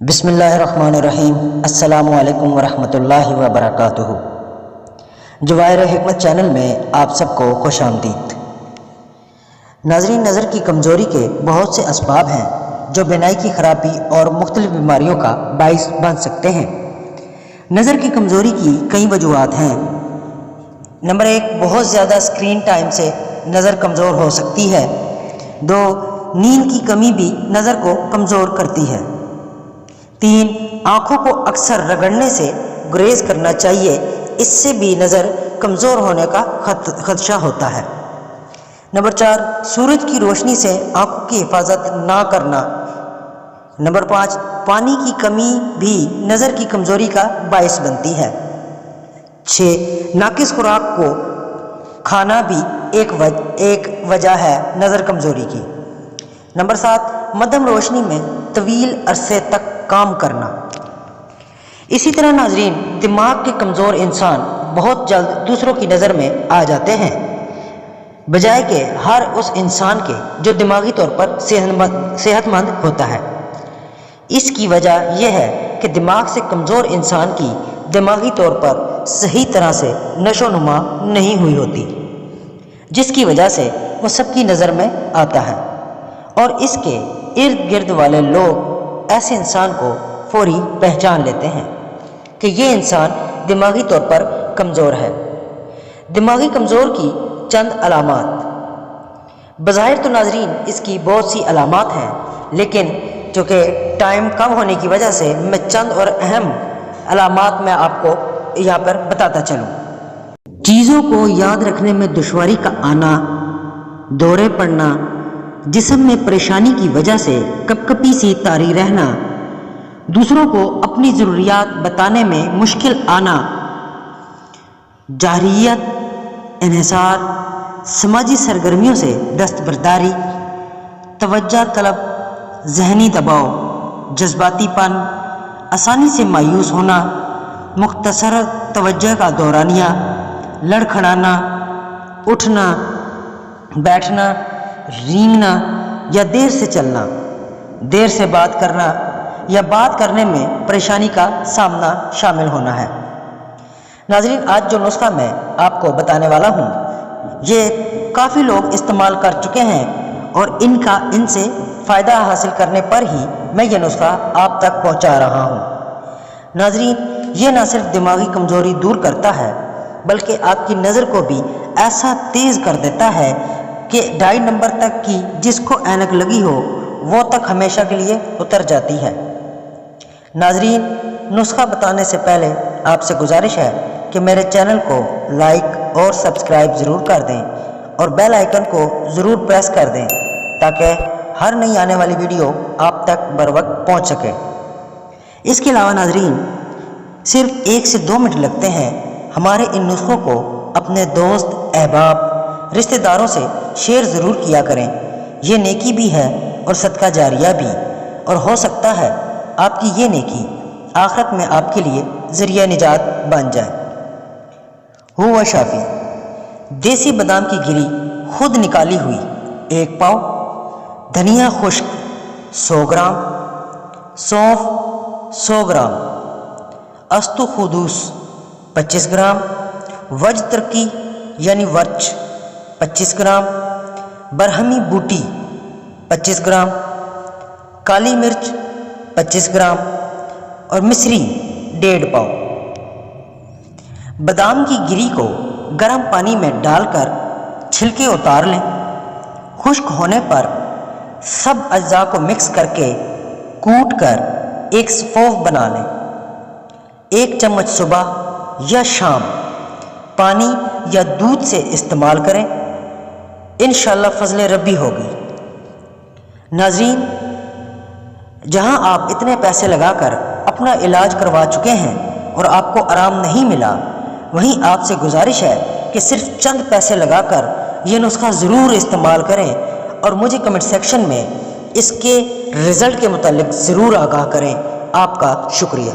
بسم اللہ الرحمن الرحیم۔ السلام علیکم ورحمۃ اللہ وبرکاتہ۔ جواہر حکمت چینل میں آپ سب کو خوش آمدید۔ ناظرین، نظر کی کمزوری کے بہت سے اسباب ہیں جو بینائی کی خرابی اور مختلف بیماریوں کا باعث بن سکتے ہیں۔ نظر کی کمزوری کی کئی وجوہات ہیں۔ نمبر 1، بہت زیادہ اسکرین ٹائم سے نظر کمزور ہو سکتی ہے۔ 2، نیند کی کمی بھی نظر کو کمزور کرتی ہے۔ 3، آنکھوں کو اکثر رگڑنے سے گریز کرنا چاہیے، اس سے بھی نظر کمزور ہونے کا خدشہ ہوتا ہے۔ نمبر 4، سورج کی روشنی سے آنکھوں کی حفاظت نہ کرنا۔ نمبر 5، پانی کی کمی بھی نظر کی کمزوری کا باعث بنتی ہے۔ 6، ناقص خوراک کو کھانا بھی ایک وجہ ہے نظر کمزوری کی۔ نمبر 7، مدھم روشنی میں طویل عرصے تک کام کرنا۔ اسی طرح ناظرین، دماغ کے کمزور انسان بہت جلد دوسروں کی نظر میں آ جاتے ہیں، بجائے کہ ہر اس انسان کے جو دماغی طور پر صحت مند ہوتا ہے۔ اس کی وجہ یہ ہے کہ دماغ سے کمزور انسان کی دماغی طور پر صحیح طرح سے نشو و نما نہیں ہوئی ہوتی، جس کی وجہ سے وہ سب کی نظر میں آتا ہے، اور اس کے ارد گرد والے لوگ ایسے انسان کو فوری پہچان لیتے ہیں کہ یہ انسان دماغی طور پر کمزور ہے۔ دماغی کمزور کی چند علامات۔ بظاہر تو ناظرین اس کی بہت سی علامات ہیں، لیکن چونکہ ٹائم کم ہونے کی وجہ سے میں چند اور اہم علامات میں آپ کو یہاں پر بتاتا چلوں۔ چیزوں کو یاد رکھنے میں دشواری کا آنا، دورے پڑنا، جسم میں پریشانی کی وجہ سے کپ کپی سی طاری رہنا، دوسروں کو اپنی ضروریات بتانے میں مشکل آنا، جارحیت، انحصار، سماجی سرگرمیوں سے دستبرداری، توجہ طلب، ذہنی دباؤ، جذباتی پن، آسانی سے مایوس ہونا، مختصر توجہ کا دورانیہ، لڑکھڑانا، اٹھنا، بیٹھنا، رینگنا یا دیر سے چلنا، دیر سے بات کرنا یا بات کرنے میں پریشانی کا سامنا شامل ہونا ہے۔ ناظرین، آج جو نسخہ میں آپ کو بتانے والا ہوں، یہ کافی لوگ استعمال کر چکے ہیں، اور ان سے فائدہ حاصل کرنے پر ہی میں یہ نسخہ آپ تک پہنچا رہا ہوں۔ ناظرین، یہ نہ صرف دماغی کمزوری دور کرتا ہے، بلکہ آپ کی نظر کو بھی ایسا تیز کر دیتا ہے کہ 2.5 نمبر تک کی جس کو اینک لگی ہو وہ تک ہمیشہ کے لیے اتر جاتی ہے۔ ناظرین، نسخہ بتانے سے پہلے آپ سے گزارش ہے کہ میرے چینل کو لائک اور سبسکرائب ضرور کر دیں، اور بیل آئیکن کو ضرور پریس کر دیں تاکہ ہر نئی آنے والی ویڈیو آپ تک بروقت پہنچ سکے۔ اس کے علاوہ ناظرین، صرف 1 سے 2 منٹ لگتے ہیں ہمارے ان نسخوں کو اپنے دوست، احباب، رشتہ داروں سے شیئر ضرور کیا کریں۔ یہ نیکی بھی ہے اور صدقہ جاریہ بھی، اور ہو سکتا ہے آپ کی یہ نیکی آخرت میں آپ کے لیے ذریعہ نجات بن جائے۔ ہوا شافی، دیسی بادام کی گری خود نکالی ہوئی 1 پاؤ، دھنیا خشک 100 گرام، سونف 100 گرام، استو خدوس 25 گرام، وج ترکی یعنی ورچ 25 گرام، برہمی بوٹی 25 گرام، کالی مرچ 25 گرام، اور مصری 1.5 پاؤ۔ بادام کی گری کو گرم پانی میں ڈال کر چھلکے اتار لیں۔ خشک ہونے پر سب اجزاء کو مکس کر کے کوٹ کر ایک سفوف بنا لیں۔ 1 چمچ صبح یا شام پانی یا دودھ سے استعمال کریں، انشاءاللہ فضل ربی ہوگی۔ ناظرین، جہاں آپ اتنے پیسے لگا کر اپنا علاج کروا چکے ہیں اور آپ کو آرام نہیں ملا، وہیں آپ سے گزارش ہے کہ صرف چند پیسے لگا کر یہ نسخہ ضرور استعمال کریں، اور مجھے کمنٹ سیکشن میں اس کے رزلٹ کے متعلق ضرور آگاہ کریں۔ آپ کا شکریہ۔